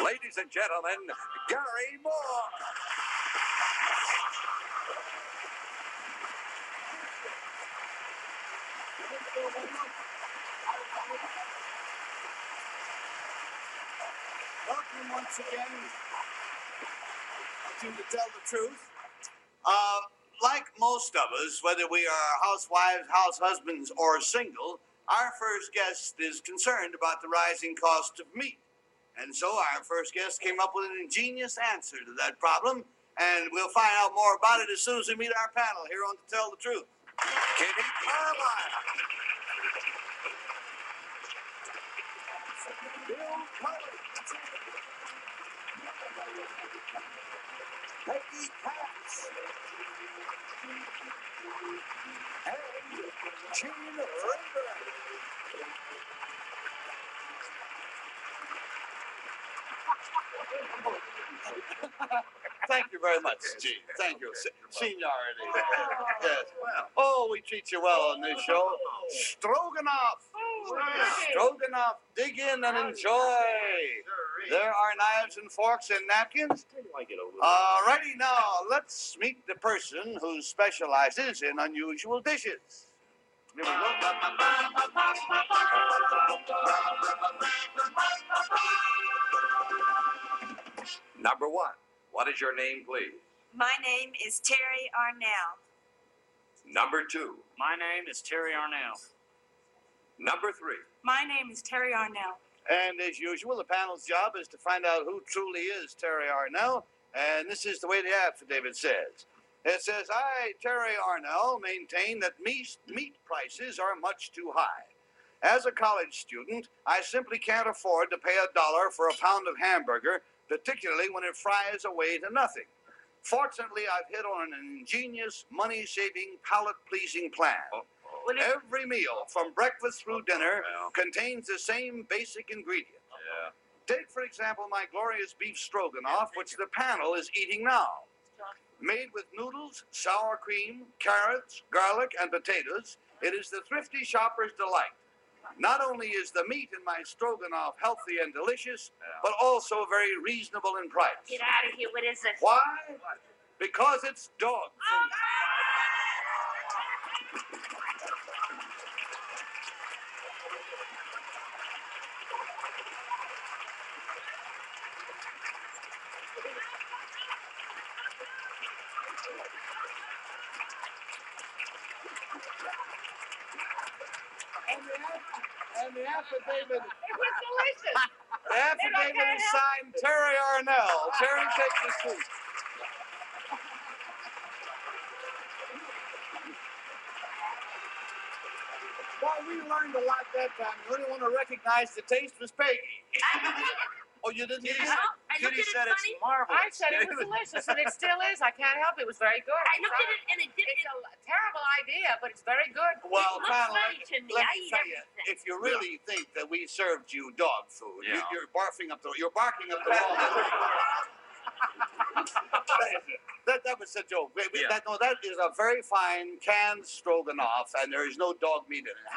Ladies and gentlemen, Gary Moore. Welcome once again to Tell the Truth. Like most of us, whether we are housewives, house husbands, or single, our first guest is concerned about the rising cost of meat. And so our first guest came up with an ingenious answer to that problem, and we'll find out more about it as soon as we meet our panel here on To Tell the Truth. Kitty Carlisle. Bill Cullen. Peggy Katz. And Gene Rayburn. Thank you very much, Gene. Thank you. Seniority. Yes. Oh, we treat you well on this show. Stroganoff. Stroganoff. Dig in and enjoy. There are knives and forks and napkins. Righty now, let's meet the person who specializes in unusual dishes. Here we go. Number one, what is your name, please? My name is Terry Arnell. Number two. My name is Terry Arnell. Number three. My name is Terry Arnell. And as usual, the panel's job is to find out who truly is Terry Arnell. And this is the way the affidavit says. It says, I, Terry Arnell, maintain that meat prices are much too high. As a college student, I simply can't afford to pay $1 for a pound of hamburger, particularly when it fries away to nothing. Fortunately, I've hit on an ingenious, money-saving, palate-pleasing plan. Every meal, from breakfast through dinner, contains the same basic ingredient. Take, for example, my glorious beef stroganoff, which the panel is eating now. Made with noodles, sour cream, carrots, garlic, and potatoes, it is the thrifty shopper's delight. Not only is the meat in my stroganoff healthy and delicious, but also very reasonable in price. Get out of here. What is it? Why? Because it's dog food. And the affidavit. It was delicious. The affidavit is signed Terry Arnell. Terry, take your seat. Well, we learned a lot that time. The only one to recognize the taste was Peggy. Oh, you didn't? Judy said it's marvelous. I said it was delicious, and it still is. I can't help it. It was very good. I looked at it and it didn't. It's a terrible idea, but it's very good. Well, It looks Conlon, funny to me. let I me eat tell you, everything. if you really think that we served you dog food, Yeah. you're barking up the wrong tree. That was a joke. Yeah. That is a very fine canned stroganoff, and there is no dog meat in it.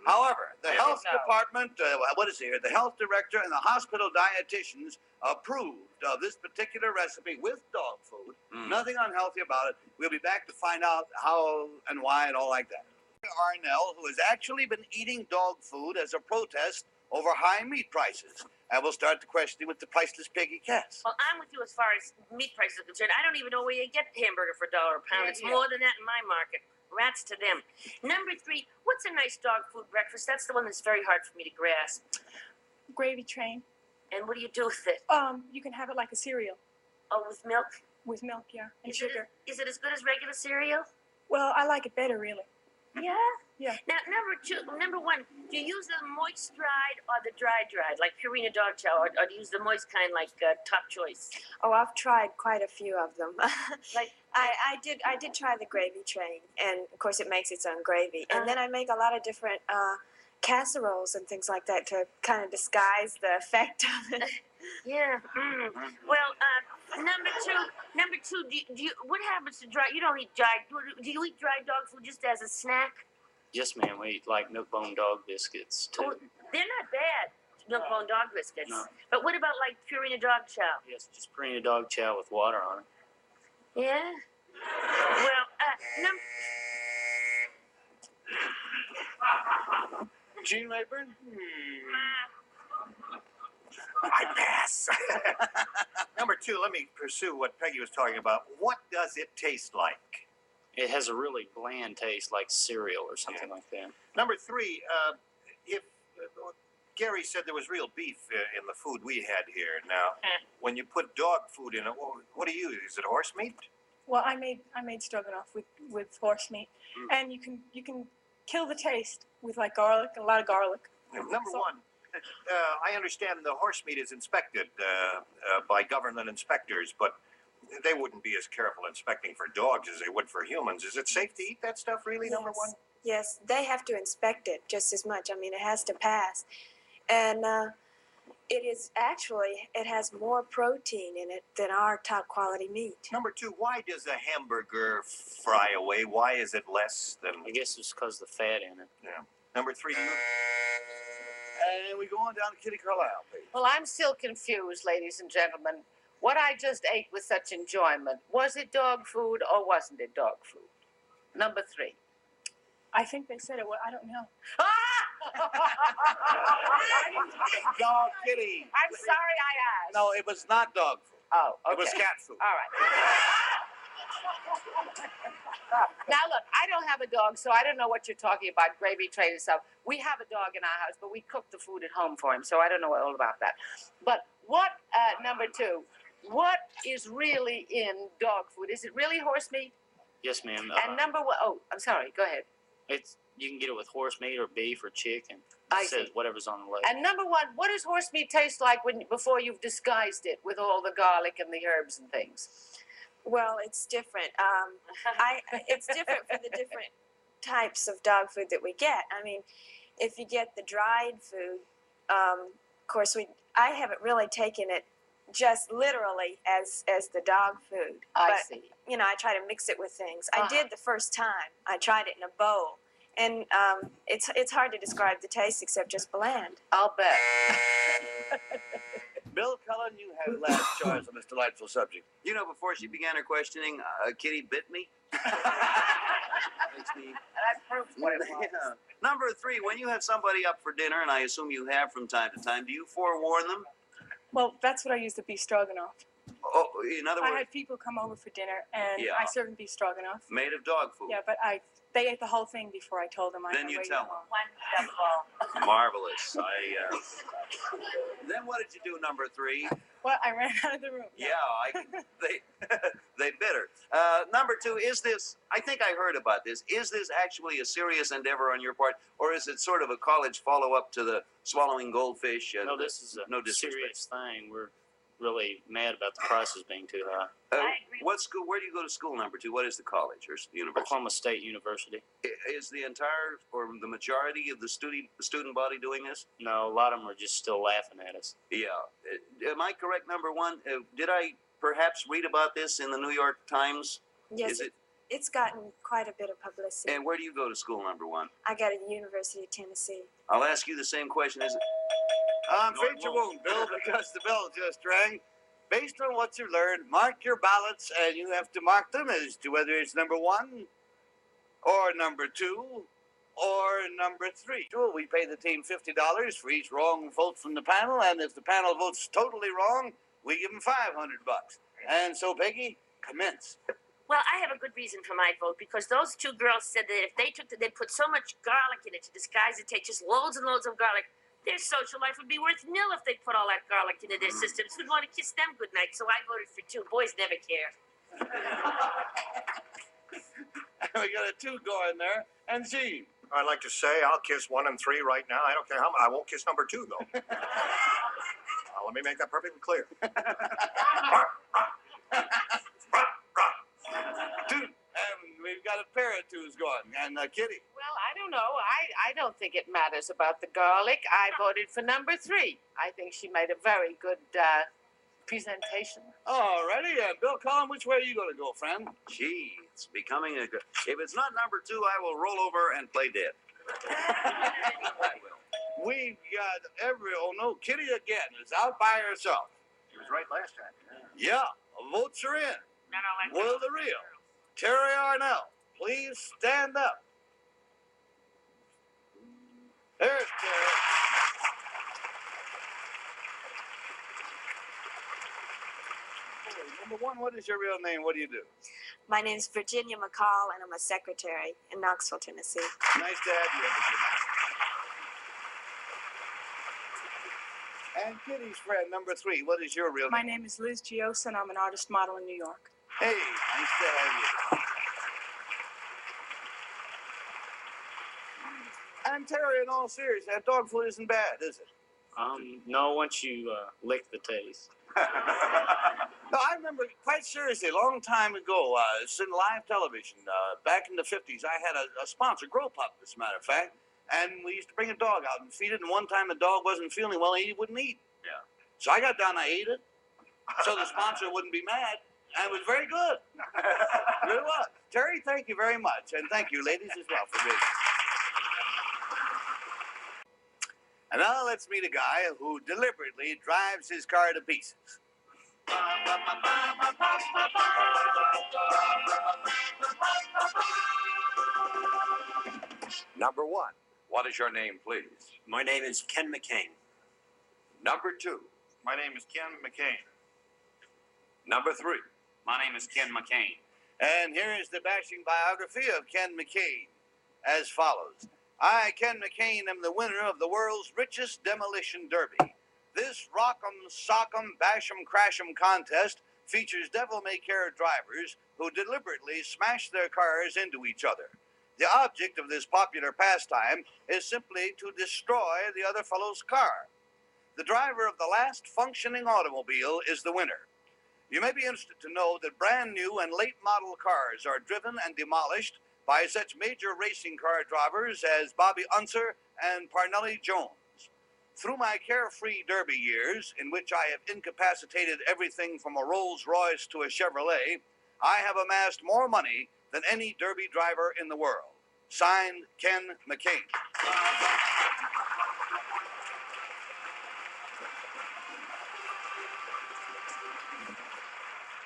However, the health department, the health director and the hospital dietitians approved of this particular recipe with dog food. Nothing unhealthy about it. We'll be back to find out how and why and all like that. Arnell, who has actually been eating dog food as a protest over high meat prices. And we'll start the questioning with the priceless Peggy Katz. Well, I'm with you as far as meat prices are concerned. I don't even know where you get hamburger for $1 a pound. It's more than that in my market. Rats to them. Number three, what's a nice dog food breakfast? That's the one that's very hard for me to grasp. Gravy train. And what do you do with it? You can have it like a cereal. Oh, with milk? With milk, yeah, and Is sugar. Is it as good as regular cereal? Well, I like it better, really. Yeah? Yeah. Now, number one, do you use the moist dried or the dry dried, like Purina dog chow, or do you use the moist kind like Top Choice? Oh, I've tried quite a few of them. Like I did try the gravy train, and of course it makes its own gravy. And then I make a lot of different casseroles and things like that to kind of disguise the effect of it. Yeah. Well, number two. Do you? What happens to dry? You don't eat dry. Do you eat dry dog food just as a snack? Yes, ma'am. We eat like milk bone dog biscuits too. Oh, they're not bad. milk-bone dog biscuits. No. But what about like Purina dog chow? Yes, just Purina dog chow with water on it. Yeah. Well, Gene Rayburn? I pass. Number 2, let me pursue what Peggy was talking about. What does it taste like? It has a really bland taste, like cereal or something like that. Number 3, if Gary said there was real beef in the food we had here. Now, when you put dog food in it, what do you use? Is it horse meat? Well, I made stroganoff with horse meat, and you can kill the taste with like garlic, a lot of garlic. Number 1, I understand the horse meat is inspected by government inspectors, but they wouldn't be as careful inspecting for dogs as they would for humans. Is it safe to eat that stuff, really, Yes. number 1? Yes, they have to inspect it just as much. I mean, it has to pass. And it has more protein in it than our top quality meat. Number 2, why does a hamburger fry away? Why is it less than... I guess it's because of the fat in it. Yeah. Number 3, And we go on down to Kitty Carlisle, please. Well, I'm still confused, ladies and gentlemen. What I just ate with such enjoyment, was it dog food or wasn't it dog food? Number 3. I think they said it. Well, I don't know. Dog Kitty. I'm sorry I asked. No, it was not dog food. Oh, okay. It was cat food. All right. Now look, I don't have a dog, so I don't know what you're talking about, gravy train and stuff. We have a dog in our house, but we cook the food at home for him, so I don't know all about that. But what, number 2, what is really in dog food? Is it really horse meat? Yes, ma'am. And number 1, oh, I'm sorry, go ahead. You can get it with horse meat or beef or chicken. I It says see. whatever's on the label. And number 1, what does horse meat taste like before you've disguised it with all the garlic and the herbs and things? Well, it's different. It's different for the different types of dog food that we get. I mean, if you get the dried food, of course, I haven't really taken it just literally as the dog food. I But, see. you know, I try to mix it with things. I did the first time. I tried it in a bowl. And it's hard to describe the taste except just bland. I'll bet. Bill Cullen, you have last choice on this delightful subject. You know, before she began her questioning, Kitty bit me. Makes me... That proves what it was. Yeah. Number 3, when you have somebody up for dinner, and I assume you have from time to time, do you forewarn them? Well, that's what I use the beef stroganoff. Oh, in other I words, had people come over for dinner, and Yeah. I served them beef stroganoff. made of dog food. Yeah, but they ate the whole thing before I told them. Then you waited tell long. Wonderful. Marvelous. Then what did you do, number 3? Well, I ran out of the room. Yeah, they bit her. Number 2, is this, I think I heard about this, is this actually a serious endeavor on your part, or is it sort of a college follow-up to the swallowing goldfish? And No, this is a no disrespect. serious thing. We're really mad about the prices being too high. I agree. What school, where do you go to school, number 2? What is the college or university? Oklahoma State University. Is the entire, or the majority of the student body doing this? No, a lot of them are just still laughing at us. Yeah. Am I correct, number 1? Did I perhaps read about this in the New York Times? Yes, Is it? it's gotten quite a bit of publicity. And where do you go to school, number 1? I got at the University of Tennessee. I'll ask you the same question. Is it? I'm No, it afraid you won't. won't, Bill, because the bell just rang. Based on what you learned, mark your ballots, and you have to mark them as to whether it's number 1, or number 2, or number 3. Well, we pay the team $50 for each wrong vote from the panel, and if the panel votes totally wrong, we give them $500. And so, Peggy, commence. Well, I have a good reason for my vote because those 2 girls said that if they they'd put so much garlic in it to disguise the taste, just loads and loads of garlic. Their social life would be worth nil if they put all that garlic into their systems. Who'd want to kiss them goodnight? So I voted for 2. Boys never care. We got a 2 going there, and Gene. I'd like to say I'll kiss 1 and 3 right now. I don't care how much. I won't kiss number 2, though. Let me make that perfectly clear. We've got a pair of 2s going, and Kitty. Well, I don't know. I don't think it matters about the garlic. I voted for number 3. I think she made a very good presentation. All righty, Bill Cullen, which way are you going to go, friend? Gee, it's becoming a good... If it's not number 2, I will roll over and play dead. I will. We've got oh no, Kitty again is out by herself. She was right last time. Yeah, votes are in. Will the real Terry Arnell please stand up? There's Terry. Number one, what is your real name? What do you do? My name's Virginia McCall, and I'm a secretary in Knoxville, Tennessee. Nice to have you, Virginia. And Kitty's friend, number three, what is your real My name? name is Liz Giosa, and I'm an artist model in New York. Hey, nice to have you. And Terry, in all seriousness, dog food isn't bad, is it? No, once you lick the taste. No, I remember quite seriously, a long time ago, it's in live television, back in the 50s, I had a sponsor, Grow Pup, as a matter of fact, and we used to bring a dog out and feed it, and one time the dog wasn't feeling well, and he wouldn't eat. Yeah. So I got down, I ate it, so the sponsor wouldn't be mad, and it was very good. It really was. Terry, thank you very much, and thank you, ladies, as well, for being here. And now let's meet a guy who deliberately drives his car to pieces. Number one, what is your name, please? My name is Ken McCain. Number two. My name is Ken McCain. Number three. My name is Ken McCain. And here is the bashing biography of Ken McCain, as follows. I, Ken McCain, am the winner of the world's richest demolition derby. This rock'em, sock'em, bash'em, crash'em contest features devil-may-care drivers who deliberately smash their cars into each other. The object of this popular pastime is simply to destroy the other fellow's car. The driver of the last functioning automobile is the winner. You may be interested to know that brand new and late model cars are driven and demolished by such major racing car drivers as Bobby Unser and Parnelli Jones. Through my carefree derby years, in which I have incapacitated everything from a Rolls Royce to a Chevrolet, I have amassed more money than any derby driver in the world. Signed, Ken McCain.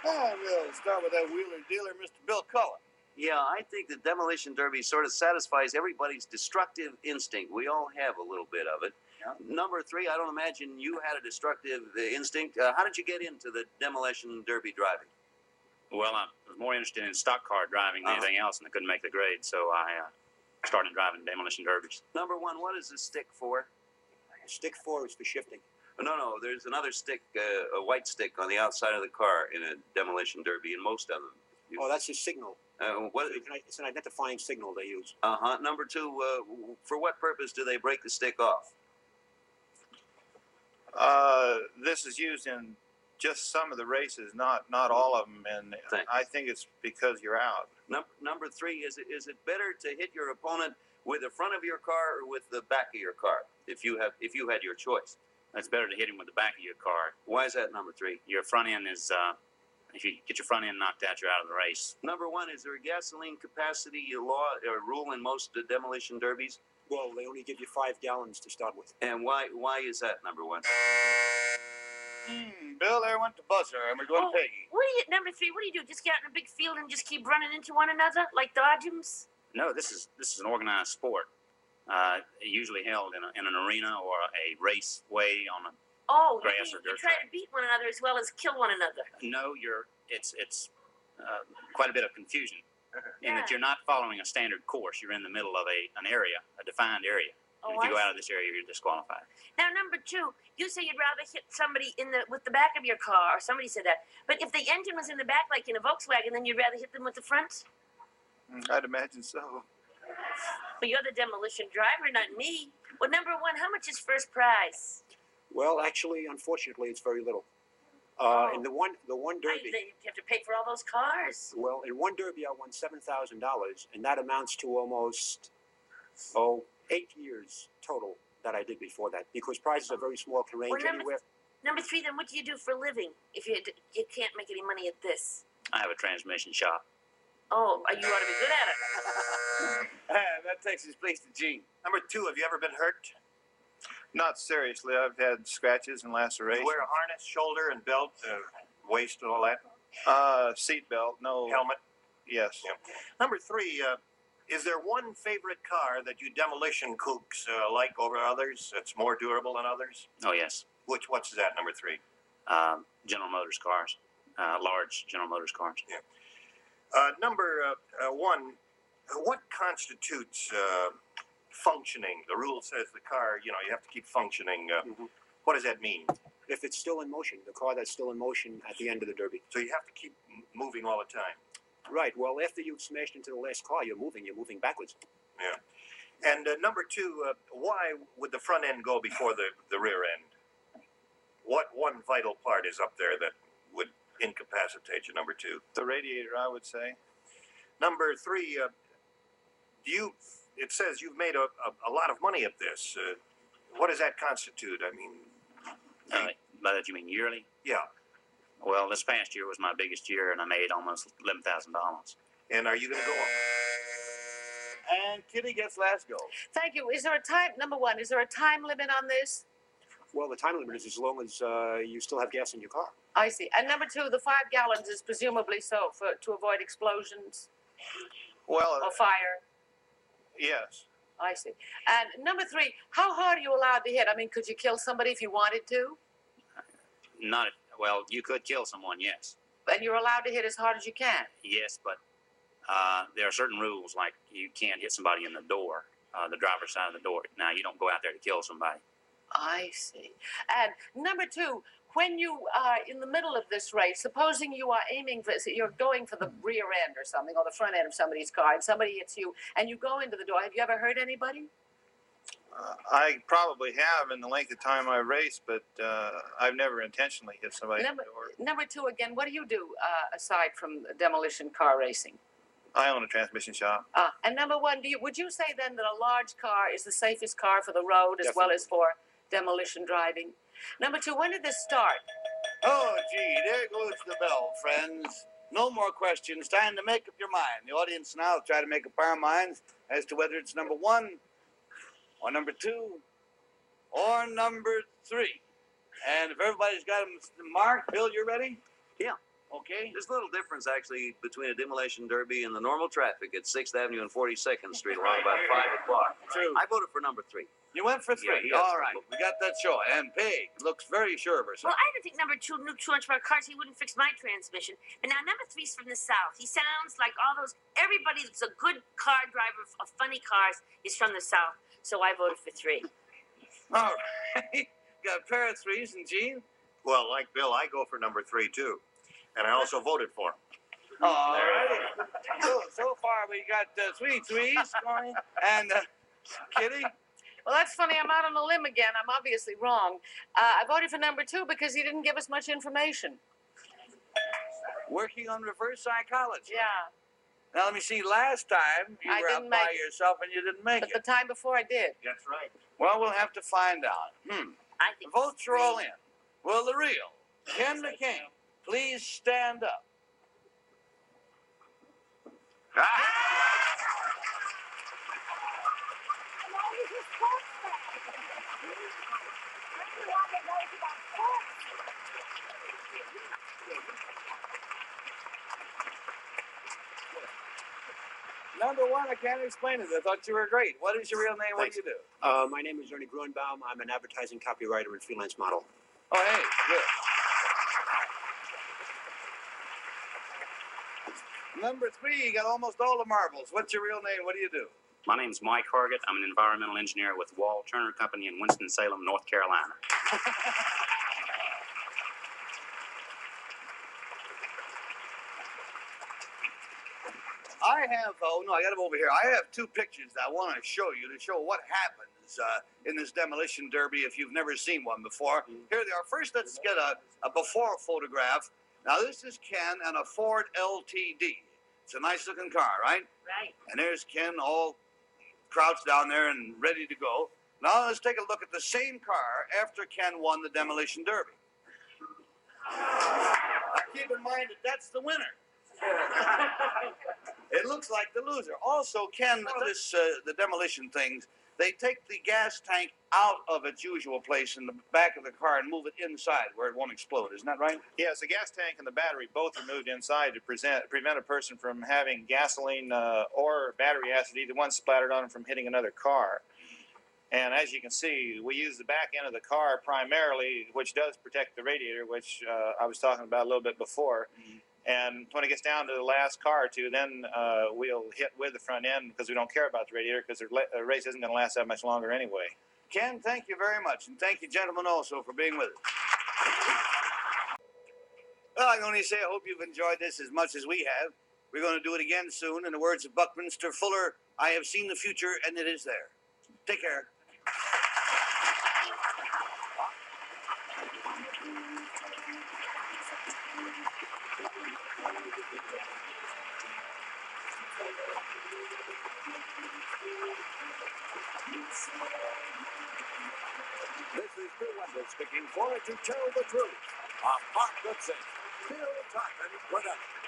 And we'll start with that wheeler dealer, Mr. Bill Cullen. Yeah, I think the demolition derby sort of satisfies everybody's destructive instinct. We all have a little bit of it. Yeah. Number three, I don't imagine you had a destructive instinct. How did you get into the demolition derby driving? Well, I was more interested in stock car driving than anything else, and I couldn't make the grade, so I started driving demolition derbies. Number one, what is this stick for? Stick 4 is for shifting. No, there's another stick, a white stick on the outside of the car in a demolition derby, and most of them. Oh, that's a signal. What? It's an identifying signal they use. Uh-huh. Number two, for what purpose do they break the stick off? This is used in just some of the races, not all of them, and Thanks. I think it's because you're out. Number three, is it better to hit your opponent with the front of your car or with the back of your car? If you had your choice. It's better to hit him with the back of your car. Why is that number three? Your front end is, if you get your front end knocked out, you're out of the race. Number one, is there a gasoline capacity law or rule in most demolition derbies? Well, they only give you 5 gallons to start with. And why is that number one? Bill there went to buzzer, and we're going to Peggy. Number three, what do? Just get out in a big field and just keep running into one another like dodgems? No, this is an organized sport. Usually held in an arena or a raceway on a grass or you dirt try track. to beat one another as well as kill one another. No, it's quite a bit of confusion in that you're not following a standard course. You're in the middle of a defined area. And if you go out of this area, you're disqualified. Now, number two, you say you'd rather hit somebody with the back of your car, or somebody said that. But if the engine was in the back, like in a Volkswagen, then you'd rather hit them with the front? I'd imagine so. But you're the demolition driver, not me. Well, number one, how much is first prize? Well, actually, unfortunately, it's very little. In the one derby, You have to pay for all those cars. well, in one derby, I won $7,000, and that amounts to almost 8 years total that I did before that, because prizes are very small, can range anywhere. Number three, then what do you do for a living if you can't make any money at this? I have a transmission shop. Oh, you ought to be good at it. That takes his place to Gene. Number two, have you ever been hurt? Not seriously. I've had scratches and You lacerations. wear a harness, shoulder and belt, waist and all that? Seat belt, no. Helmet? Yes. Yeah. Number 3, is there one favorite car that you demolition kooks like over others that's more durable than others? Oh, yes. What's that, number 3? General Motors cars, large General Motors cars. Number 1, what constitutes functioning? The rule says the car, you have to keep functioning. What does that mean? If it's still in motion, the car that's still in motion at the end of the derby. So you have to keep moving all the time. Right. Well, after you've smashed into the last car, you're moving backwards. Yeah. And number 2, why would the front end go before the rear end? What one vital part is up there that would incapacitate you, number 2? The radiator, I would say. Number 3, it says you've made a lot of money at this. What does that constitute? I mean, By that you mean yearly? yeah. Well, this past year was my biggest year, and I made almost $11,000. And are you going to go on? And Kitty gets last go. Thank you. Is there a time, number one, is there a time limit on this? Well, the time limit is as long as you still have gas in your car. I see. And number 2, the 5 gallons is presumably so to avoid explosions Well, or fire. yes. I see. And number 3, how hard are you allowed to hit? I mean, could you kill somebody if you wanted to? Well, you could kill someone, yes. And you're allowed to hit as hard as you can. Yes, but there are certain rules, like you can't hit somebody in the door, the driver's side of the door. Now, you don't go out there to kill somebody. I see. And number 2, when you are in the middle of this race, supposing you are you're going for the rear end or something, or the front end of somebody's car, and somebody hits you, and you go into the door, have you ever hurt anybody? I probably have in the length of time I race, but I've never intentionally hit somebody in the door. Number 2, again, what do you do aside from demolition car racing? I own a transmission shop. And number 1, would you say then that a large car is the safest car for the road as well as for demolition driving? Number 2, when did this start? Oh, gee, there goes the bell, friends. No more questions. Time to make up your mind. The audience now will try to make up our minds as to whether it's number 1 or number 2 or number 3. And if everybody's got them marked, Bill, you ready? Yeah. Okay. There's a little difference, actually, between a demolition derby and the normal traffic at 6th Avenue and 42nd Street around about 5 o'clock. True. I voted for number 3. You went for 3. Yeah, All right. We got that show. And Peg looks very sure of herself. Well, I didn't think number 2 knew too much about cars. He wouldn't fix my transmission. But now number 3's from the South. He sounds like everybody that's a good car driver of funny cars is from the South. So I voted for 3. All right. Got a pair of 3s, and Gene? Well, like Bill, I go for number 3, too. And I also voted for him. All right. So far, we got 3 3s going. And Kitty? Well, that's funny. I'm out on a limb again. I'm obviously wrong. I voted for number 2 because he didn't give us much information. Working on reverse psychology. Yeah. Now, let me see. Last time, you I were out didn't by make it. yourself and you didn't make But it. the time before I did. That's right. Well, we'll have to find out. I think Votes are all in. Will the real Ken McCain please stand up? Number 1, I can't explain it. I thought you were great. What is your real name? What do you do? My name is Ernie Grunbaum. I'm an advertising copywriter and freelance model. Oh, hey, good. Number 3, you got almost all the marbles. What's your real name? What do you do? My name's Mike Hargett. I'm an environmental engineer with Wall Turner Company in Winston-Salem, North Carolina. I have, I got them over here. I have 2 pictures that I want to show you to show what happens in this demolition derby if you've never seen one before. Here they are. First, let's get a before photograph. Now, this is Ken and a Ford LTD. It's a nice looking car, right? Right. And there's Ken all crouched down there and ready to go. Now, let's take a look at the same car after Ken won the demolition derby. Now, keep in mind that that's the winner. It looks like the loser. Also, Ken, the demolition things, they take the gas tank out of its usual place in the back of the car and move it inside where it won't explode. Isn't that right? Yes, the gas tank and the battery both are moved inside to prevent a person from having gasoline or battery acid, either one, splattered on them from hitting another car. And as you can see, we use the back end of the car primarily, which does protect the radiator, which I was talking about a little bit before. And when it gets down to the last car or two, then we'll hit with the front end because we don't care about the radiator because the race isn't going to last that much longer anyway. Ken, thank you very much. And thank you, gentlemen, also for being with us. Well, I can only say I hope you've enjoyed this as much as we have. We're going to do it again soon. In the words of Buckminster Fuller, I have seen the future and it is there. Take care. This is Bill Wendell speaking for it to tell the truth. A Mark Goodson, Bill Tarpon production.